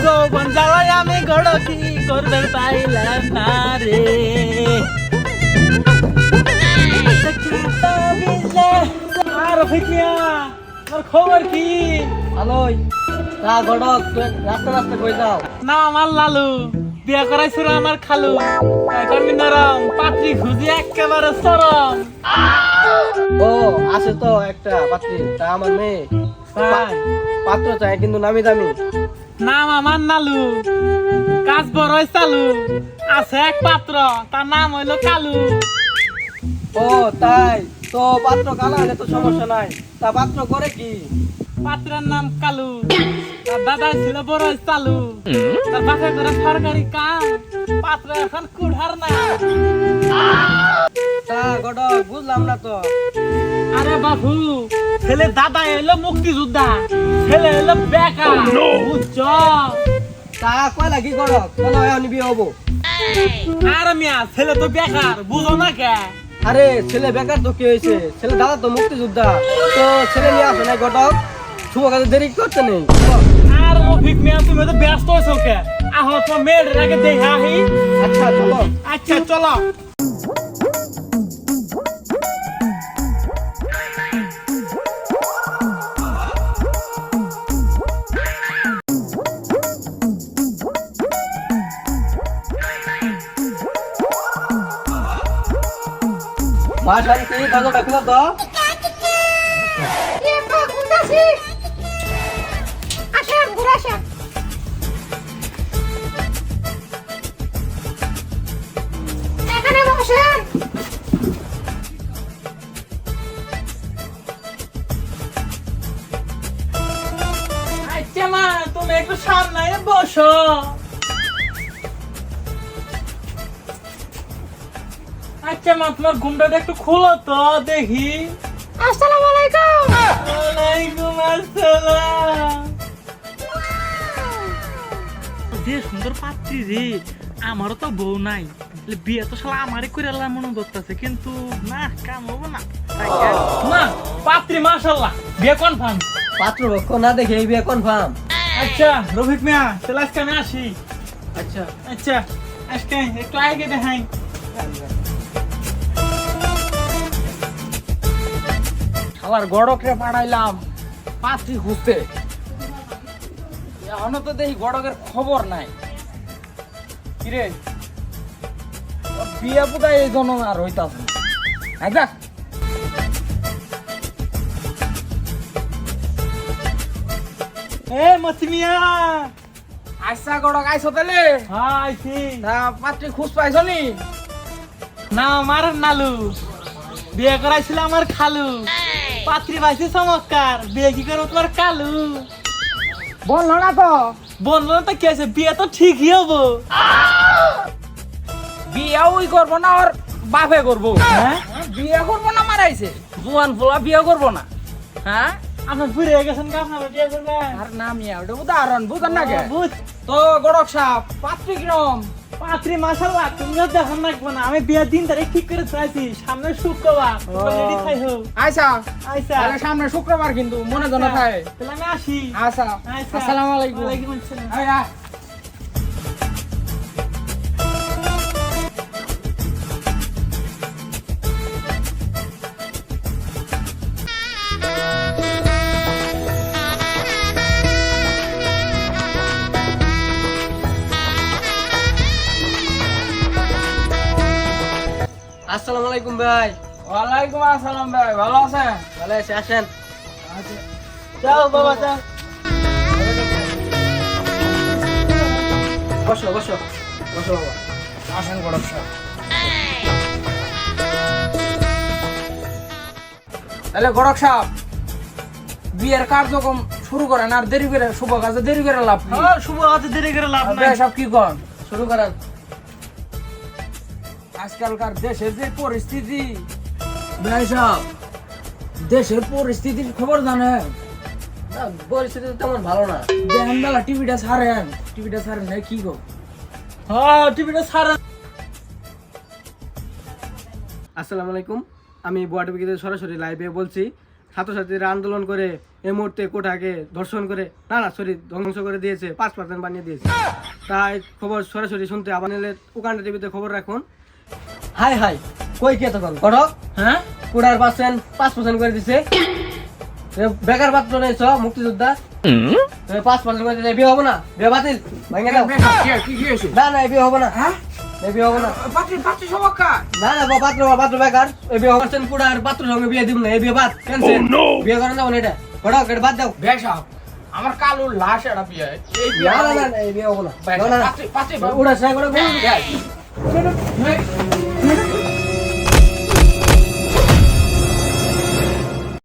যৌবন জ্বালায় আমি গড় কি করবে পাইলাম না রে। আর ফিকিয়া তোর খবর কি? ভালোই। তা গড়ক রাস্তা রাস্তা কই যাও? না আমার লালু বিয়ে করাইছিল আমার খালু, এখন নরম পাত্রী খুঁজি একেবারে চরম। ও আছে তো একটা পাত্রী, তা আমার মেয়ে। তাই? পাত্র চাই কিন্তু নামি দামি। নাম আমার নালু, কাজ বড়ই চালু, আছে এক পাত্র তার নাম হইলো কালু। ও তাই তো, পাত্র কালা হলে তো সমস্যা নাই। তা পাত্র করে কি? পাত্রের নাম কালু, তার দাদা ছিল বড়ই চালু, তার বাপে করে সরকারি কাম, পাত্র এখন কুঠার না। তা গড়ক বুঝলাম না তো। আরে বাবু, ছেলে দাদা এলো মুক্তিযোদ্ধা, ছেলে এলো বেকার, বুঝছ? তা কয়লা কি গড়ক? চলো এখন বিয়ে হবো। আরে মিয়া ছেলে তো বেকার, বুঝো না কে? আরে ছেলে বেকার তো কি হয়েছে? ছেলে দাদা তো মুক্তিযোদ্ধা, তো ছেলে নিয়ে আসে নাই গড়ক। শুভ কাজে দেরি করতে নেই। আর অভিক মিয়া তুমি তো ব্যস্ত হয়েছো কে? আহো তোমার মেয়ের আগে দেখে আহি। আচ্ছা চলো। আচ্ছা চলো। মা শান্তি, দরজাটা খুলো তো। আচ্ছা মা তুমি একটু সামনে বসো। আচ্ছা মা তোমার ঘুমটা একটু খুলো তো দেখি। আসসালামু আলাইকুম। ওয়ালাইকুম আসসালাম। যে সুন্দর পাত্রী রে, আমারও তো বউ নাই, বিয়ে তো শালা আমারই করে আল্লাহ মনে করতেছে, কিন্তু না কাম হবো না। মা পাত্রী মাশাআল্লাহ বিয়ে কনফার্ম। পাত্র পক্ষ না দেখে এই বিয়ে কনফার্ম। আচ্ছা রফিক মিয়া চলে আজকে আমি আসি। আচ্ছা আচ্ছা আজকে একটু আগে দেখাই। আমার গড়করে পাঠাইলাম পাত্রী খুঁজতে, এখনো তো দেখি গড়কের খবর নাই। কিরে ওর বিয়ে বোধহয় এই জন্য আর হইতাছে না। আচ্ছা এ মতি মিয়া। আচ্ছা গড়ক আইসো তাহলে। হ্যাঁ আইছি। তা পাত্রী খুঁজ পাইছো নি? না আমার নালু, বিয়ে করাইছিল আমার খালু, পাত্রী পাইছি চমৎকার, বিয়ে কি করবো তোমার কালু। বললো না তো। বললো না তো কি আছে, বিয়ে তো ঠিকই হবো। বিয়ে ওই করবো না, ওর বাপে করবো। হ্যাঁ বিয়ে করবো না মারাইছে, জুয়ান ফুলা বিয়ে করবো না। হ্যাঁ আপনার বুড়ে গেছেন কা, আপনার বিয়ে করবেন? আর নাম ইয়া ওটা উদাহরণ বুঝেন না কে? বুঝ তো গড়ক সাহেব পাত্রী কিরম? পাত্রী মাশাআল্লাহ তুমিও দেখান লাগবে না, আমি বিয়ের দিন তারিখ ঠিক করে চাইছি সামনে শুক্রবার, রেডি থাই হোক। আচ্ছা আচ্ছা তাহলে সামনে শুক্রবার কিন্তু মনে জানা থাকে। তাহলে আমি আসি। আচ্ছা আচ্ছা। আসসালামু আলাইকুম। ওয়ালাইকুম আসসালাম। আয় আয়। আসসালামু আলাইকুম ভাই। ওয়ালাইকুম আসসালাম ভাই, ভালো আছেন? ভালো আছি, আসেন। যাও বাবা যাও। বসো বসো বসো বাবা। আসেন গড়ক সাহেব। তাহলে গড়ক সাহেব বিয়ের কার্যক্রম শুরু করেন, আর দেরি করে শুভ কাজে দেরি করে লাভ নেই। হ্যাঁ শুভ হাতে দেরি করে লাভ নাই। সব কি করেন? শুরু করেন। আজকালকার দেশের যে পরিস্থিতি, ভাই সাহেব দেশের পরিস্থিতির খবর জানেন? না, পরিস্থিতি তো তেমন ভালো না। দেখেন বেলা টিভিটা ছাড়েন না কি গো? হ্যাঁ টিভিটা সারা। আসসালামু আলাইকুম, আমি বুয়াটিভিতে সরাসরি লাইভে বলছি। ছাত্রছাত্রীরা আন্দোলন করে এই মুহূর্তে কোটাকে ধর্ষণ করে নানা শরীর ধ্বংস করে দিয়েছে, 5% বানিয়ে দিয়েছে। তাই খবর সরাসরি শুনতে আবানেলের উকান্ডা টিভিতে খবর রাখুন। হাই হাই, কই কে তখন ঘটক? হ্যাঁ কোটার 5% করে দিছে। বেকার পাত্র নেছ মুক্তিযোদ্ধা, 5% করে দিলে বিয়ে হবো না, বিয়ে বাতিল, ভেঙে দাও। কি হয়েছে? না না, এই বিয়ে হবো না, হ্যাঁ এই বিয়ে হবো না। পাত্রী সবাক্কা না না, পাত্র বেকার, এই বিয়ে হচ্ছেন কোটার পাত্র সঙ্গে বিয়ে দিব না, এই বিয়ে বাদ, ক্যান্সেল। বিয়ে করেন যাবো না, এটা ঘটক, এটা বাদ দাও। ভাই সাহেব আমার কালুর লাশ এটা বিয়ে এই বিয়ে না না না, এই বিয়ে হবো না। ভাই না, না, না। পাত্রী উড়া সাই করে বলুন। ভাই